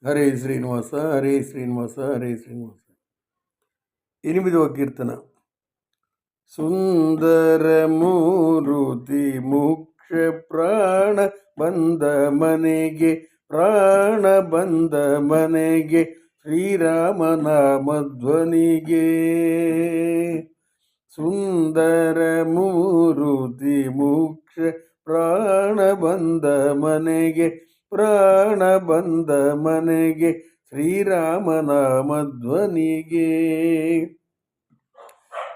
హరే శ్రీనివాస హరే శ్రీనివాస హరే శ్రీనివాస. 8వ కీర్తన. ಸುಂದರಮೂರುತಿ ಮುಕ್ಷ ಪ್ರಾಣ ಬಂದ ಮನೆಗೆ, ಪ್ರಾಣ ಬಂದ ಮನೆಗೆ, ಶ್ರೀರಾಮನಾಮಧ್ವನಿಗೆ. ಸುಂದರಮೂರುತಿ ಮುಕ್ಷ ಪ್ರಾಣ ಬಂದ ಮನೆಗೆ, ಪ್ರಾಣ ಬಂದ ಮನೆಗೆ, ಶ್ರೀರಾಮನಾಮಧ್ವನಿಗೆ.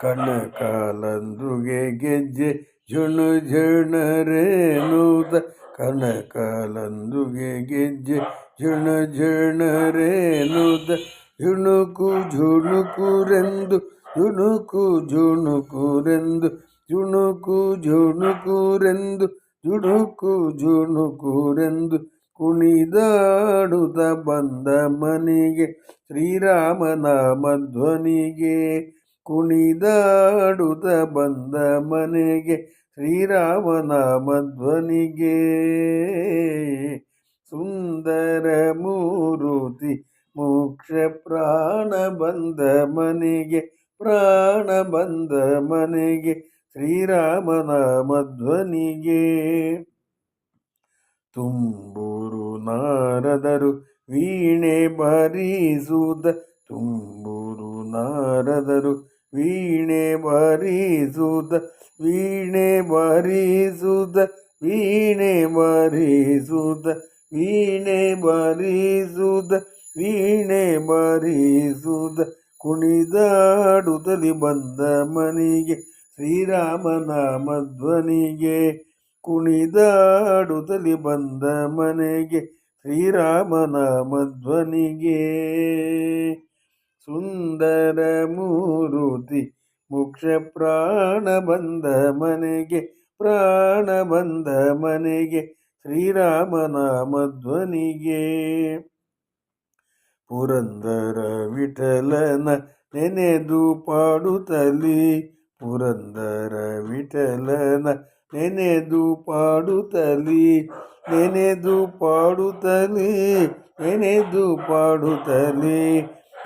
ಕನಕಾಲಂದುಗೆ ಗೆಜ್ಜೆ ಝುಣು ಝುಣರೇನುತ, ಕನಕಾಲಂದುಗೆ ಗೆಜ್ಜೆ ಝುಣು ಝುಣರೇನುತ, ಝುಣುಕು ಝುಣುಕುರೆಂದು, ಝುಣುಕು ಝುಣುಕುರೆಂದು, ಝುಣುಕು ಝುಣುಕುರೆಂದು, ಝುಣುಕು ಝುಣುಕುರೆಂದು, ಕುಣಿದಾಡುತ್ತ ಬಂದ ಮನೆಗೆ, ಶ್ರೀರಾಮನಾಮಧ್ವನಿಗೆ. ಕುಣಿದಾಡುತ್ತ ಬಂದ ಮನೆಗೆ, ಶ್ರೀರಾಮನಾಮಧ್ವನಿಗೆ. ಸುಂದರ ಮೂರುತಿ ಮೋಕ್ಷ ಪ್ರಾಣ ಬಂದ ಮನೆಗೆ, ಪ್ರಾಣ ಬಂದ ಮನೆಗೆ, ಶ್ರೀರಾಮನಾಮಧ್ವನಿಗೆ. ತುಂಬೂರು ನಾರದರು ವೀಣೆ ಬಾರಿಸುವುದ, ತುಂಬೂರು ನಾರದರು ವೀಣೆ ಬಾರಿಸುವುದ, ವೀಣೆ ಬಾರಿಸುವುದ, ವೀಣೆ ಬಾರಿಸುವುದ, ವೀಣೆ ಬಾರಿಸುವುದ, ವೀಣೆ ಬಾರಿಸುವುದ, ಕುಣಿದಾಡುತ್ತಲಿ ಬಂದ ಮನೆಗೆ, ಶ್ರೀರಾಮನಾಮಧ್ವನಿಗೆ. ಕುಣಿದಾಡುತ್ತಲಿ ಬಂದ ಮನೆಗೆ, ಶ್ರೀರಾಮನಾಮಧ್ವನಿಗೆ. ಸುಂದರ ಮೂರುತಿ ಮೋಕ್ಷ ಪ್ರಾಣ ಬಂದ ಮನೆಗೆ, ಪ್ರಾಣ ಬಂದ ಮನೆಗೆ, ಶ್ರೀರಾಮನಾಮಧ್ವನಿಗೆ. ಪುರಂದರ ವಿಠಲನ ನೆನೆದು ಪಾಡುತ್ತಲಿ, ಪುರಂದರ ವಿಠಲನ ನೆನೆದು ಪಾಡುತ್ತಲಿ, ನೆನೆದು ಪಾಡುತ್ತಲಿ, ನೆನೆದು ಪಾಡುತ್ತಲಿ,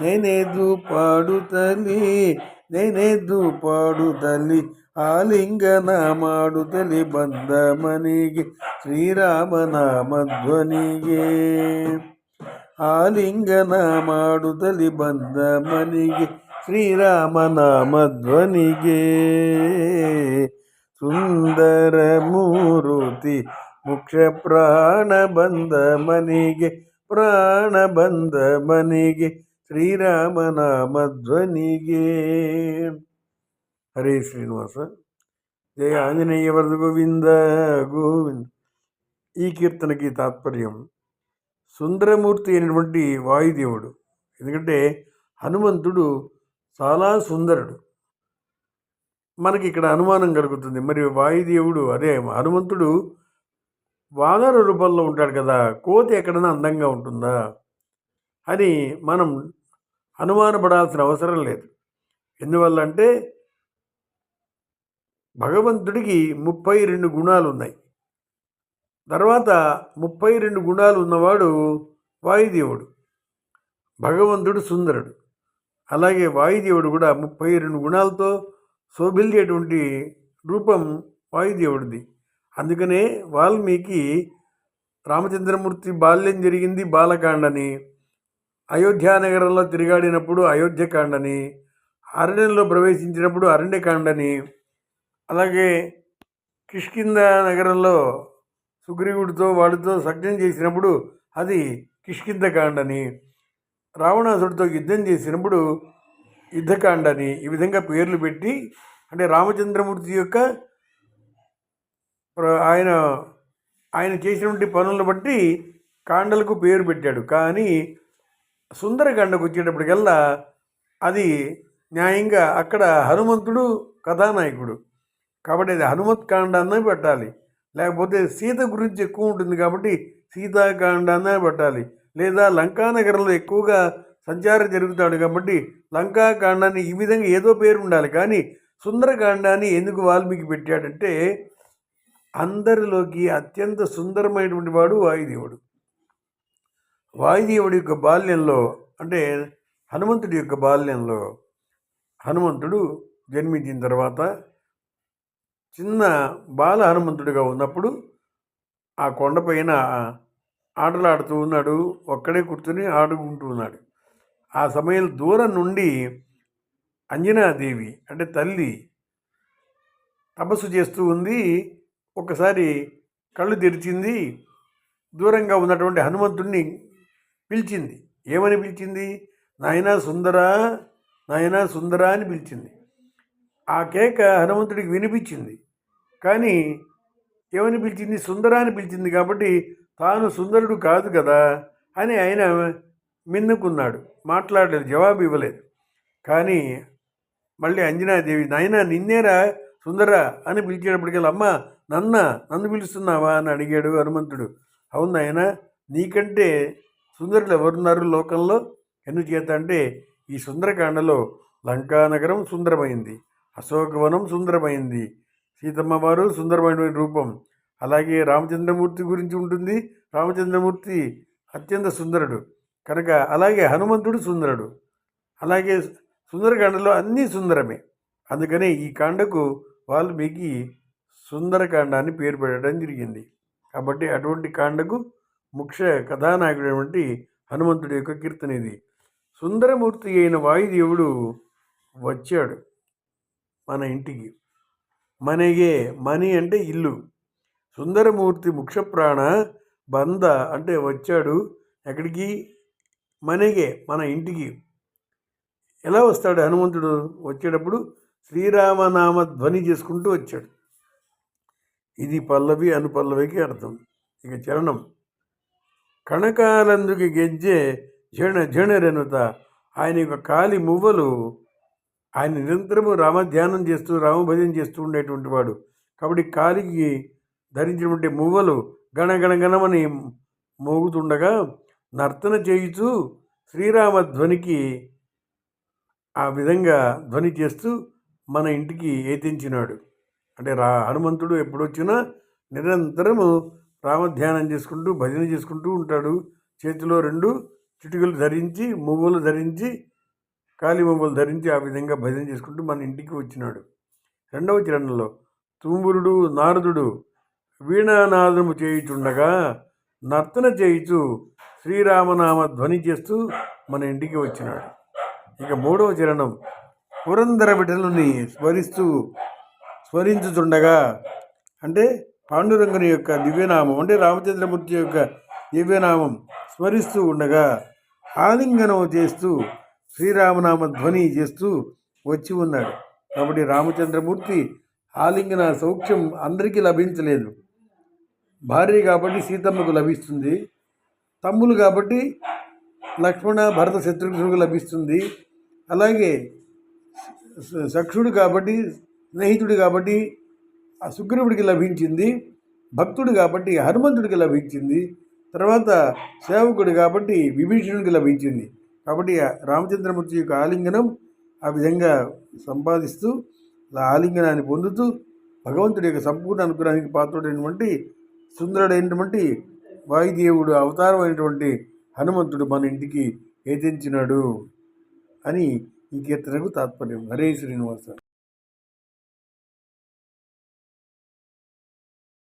ನೆನೆದು ಪಾಡುತ್ತಲಿ, ನೆನೆದು ಪಾಡುತ್ತಲಿ, ಆಲಿಂಗನ ಮಾಡುತ್ತಲಿ ಬಂದ ಮನೆಗೆ, ಶ್ರೀರಾಮನಾಮಧ್ವನಿಗೆ. ಆಲಿಂಗನ ಮಾಡುತ್ತಲಿ ಬಂದ ಮನೆಗೆ, ಶ್ರೀರಾಮನಾಮಧ್ವನಿಗೆ. ಸುಂದರ ಮೂರುತಿ ಮೋಕ್ಷ ಪ್ರಾಣ ಬಂದ ಮನೆಗೆ, ಪ್ರಾಣ ಬಂದ ಮನೆಗೆ, ಶ್ರೀರಾಮನಾಮಧ್ವನಿಗೆ. ಹರೇ ಶ್ರೀನಿವಾಸ. జయ ఆంజనేయ వరద గోవింద గోవింద. ఈ కీర్తనకి తాత్పర్యం సుందరమూర్తి అయినటువంటి వాయుదేవుడు. ఎందుకంటే హనుమంతుడు చాలా సుందరుడు. మనకి ఇక్కడ అనుమానం కలుగుతుంది, మరి వాయుదేవుడు అదే హనుమంతుడు వానర రూపంలో ఉంటాడు కదా, కోతి ఎక్కడైనా అందంగా ఉంటుందా అని మనం అనుమానపడాల్సిన అవసరం లేదు. ఎందువల్ల అంటే భగవంతుడికి 32 గుణాలు ఉన్నాయి. తర్వాత 32 గుణాలు ఉన్నవాడు వాయుదేవుడు. భగవంతుడు సుందరుడు. అలాగే వాయుదేవుడు కూడా 32 గుణాలతో శోభిల్లేటువంటి రూపం వాయుదేవుడిది. అందుకనే వాల్మీకి రామచంద్రమూర్తి బాల్యం జరిగింది బాలకాండని, అయోధ్యానగరంలో తిరిగాడినప్పుడు అయోధ్యకాండని, అరణ్యంలో ప్రవేశించినప్పుడు అరణ్యకాండని, అలాగే కిష్కింద నగరంలో సుగ్రీవుడితో వాడితో సఖ్యం చేసినప్పుడు అది కిష్కిందకాండని, రావణాసుడితో యుద్ధం చేసినప్పుడు యుద్ధకాండని, ఈ విధంగా పేర్లు పెట్టి, అంటే రామచంద్రమూర్తి యొక్క ఆయన ఆయన చేసినటువంటి పనులను బట్టి కాండలకు పేరు పెట్టాడు. కానీ సుందరకాండకు వచ్చేటప్పటికల్లా అది న్యాయంగా అక్కడ హనుమంతుడు కథానాయకుడు కాబట్టి అది హనుమత్ కాండ అనే పెట్టాలి. లేకపోతే సీత గురించి ఎక్కువ ఉంటుంది కాబట్టి సీతాకాండ అనే పెట్టాలి. లేదా లంకానగరంలో ఎక్కువగా సంచారం జరుగుతాడు కాబట్టి లంకాకాండాన్ని, ఈ విధంగా ఏదో పేరు ఉండాలి. కానీ సుందరకాండాన్ని ఎందుకు వాల్మీకి పెట్టాడంటే అందరిలోకి అత్యంత సుందరమైనటువంటి వాడు వాయుదేవుడు. వాయుదేవుడి యొక్క బాల్యంలో, అంటే హనుమంతుడి యొక్క బాల్యంలో, హనుమంతుడు జన్మించిన తర్వాత చిన్న బాల హనుమంతుడిగా ఉన్నప్పుడు ఆ కొండపైన ఆటలాడుతూ ఉన్నాడు. ఒక్కడే కూర్చొని ఆడుకుంటూ ఉన్నాడు. ఆ సమయంలో దూరం నుండి అంజనాదేవి అంటే తల్లి తపస్సు చేస్తూ ఉంది. ఒకసారి కళ్ళు తెరిచింది. దూరంగా ఉన్నటువంటి హనుమంతుడిని పిలిచింది. ఏమని పిలిచింది? నాయనా సుందరా, నాయనా సుందరా అని పిలిచింది. ఆ కేక హనుమంతుడికి వినిపించింది. కానీ ఏమని పిలిచింది? సుందరా అని పిలిచింది కాబట్టి తాను సుందరుడు కాదు కదా అని ఆయన మిన్నుకున్నాడు. మాట్లాడలేదు, జవాబు ఇవ్వలేదు. కానీ మళ్ళీ అంజనాదేవి, నాయనా నిన్నేరా సుందరా అని పిలిచేటప్పటికల్లా, అమ్మ నన్ను పిలుస్తున్నావా అని అడిగాడు హనుమంతుడు. అవును నాయనా, నీకంటే సుందరులు ఎవరున్నారు లోకంలో? ఎందుచేత అంటే ఈ సుందరకాండలో లంకానగరం సుందరమైంది, అశోకవనం సుందరమైంది, సీతమ్మ వారు సుందరమైన రూపం, అలాగే రామచంద్రమూర్తి గురించి ఉంటుంది. రామచంద్రమూర్తి అత్యంత సుందరుడు కనుక, అలాగే హనుమంతుడు సుందరుడు, అలాగే సుందరకాండలో అన్నీ సుందరమే. అందుకనే ఈ కాండకు వాల్మీకి సుందరకాండ అని పేరు పెట్టడం జరిగింది. కాబట్టి అటువంటి కాండకు ముఖ్య కథానాయకుడైనటువంటి హనుమంతుడి యొక్క కీర్తన ఇది. సుందరమూర్తి అయిన వాయుదేవుడు వచ్చాడు మన ఇంటికి. మనగే, మని అంటే ఇల్లు. సుందరమూర్తి ముఖ్యప్రాణ బంధ అంటే వచ్చాడు ఎక్కడికి? మనగే, మన ఇంటికి. ఎలా వస్తాడు హనుమంతుడు? వచ్చేటప్పుడు శ్రీరామనామ ధ్వని చేసుకుంటూ వచ్చాడు. ఇది పల్లవి, అనుపల్లవికి అర్థం. ఇక చరణం. కణకాలందుకి గెజ్జె జణ జణరెనుత. ఆయన యొక్క కాలి మువ్వలు, ఆయన నిరంతరము రామధ్యానం చేస్తూ రామభజన చేస్తూ ఉండేటువంటి వాడు కాబట్టి కాలికి ధరించినటువంటి మువ్వలు గణగణగణమని మోగుతుండగా నర్తన చేయుచూ శ్రీరామ ధ్వనికి ఆ విధంగా ధ్వని చేస్తూ మన ఇంటికి ఏతించినాడు. అంటే హనుమంతుడు ఎప్పుడొచ్చినా నిరంతరము రామధ్యానం చేసుకుంటూ భజన చేసుకుంటూ ఉంటాడు. చేతిలో 2 చిటికలు ధరించి, మువ్వలు ధరించి, కాలి మువ్వలు ధరించి ఆ విధంగా భజన చేసుకుంటూ మన ఇంటికి వచ్చినాడు. 2వ చరణంలో తుంబురుడు నారదుడు వీణానాదము చేయుచుండగా నర్తన చేయుచు శ్రీరామనామ ధ్వని చేస్తూ మన ఇంటికి వచ్చినాడు. ఇక 3వ చరణం పురంధర విఠలుని స్మరించుచుండగా, అంటే పాండురంగుని యొక్క దివ్యనామం, అంటే రామచంద్రమూర్తి యొక్క దివ్యనామం స్మరిస్తూ ఉండగా ఆలింగనం చేస్తూ శ్రీరామనామ ధ్వని చేస్తూ వచ్చి ఉన్నాడు. కాబట్టి రామచంద్రమూర్తి ఆలింగన సౌఖ్యం అందరికీ లభించలేదు. భార్య కాబట్టి సీతమ్మకు లభిస్తుంది, తమ్ములు కాబట్టి లక్ష్మణ భరత శత్రుఘ్నులకు లభిస్తుంది, అలాగే సక్షుడు కాబట్టి, స్నేహితుడు కాబట్టి సుగ్రీవుడికి లభించింది, భక్తుడు కాబట్టి హనుమంతుడికి లభించింది, తర్వాత సేవకుడు కాబట్టి విభీషణుడికి లభించింది. కాబట్టి రామచంద్రమూర్తి యొక్క ఆలింగనం ఆ విధంగా సంపాదిస్తూ, ఆలింగనాన్ని పొందుతూ భగవంతుడి యొక్క సంపూర్ణ అనుగ్రహానికి పాత్రుడైనటువంటి సుందరుడైనటువంటి వాయుదేవుడు అవతారమైనటువంటి హనుమంతుడు మన ఇంటికి ఏతించినాడు అని ఈ కీర్తనకు తాత్పర్యం. హరే శ్రీనివాస.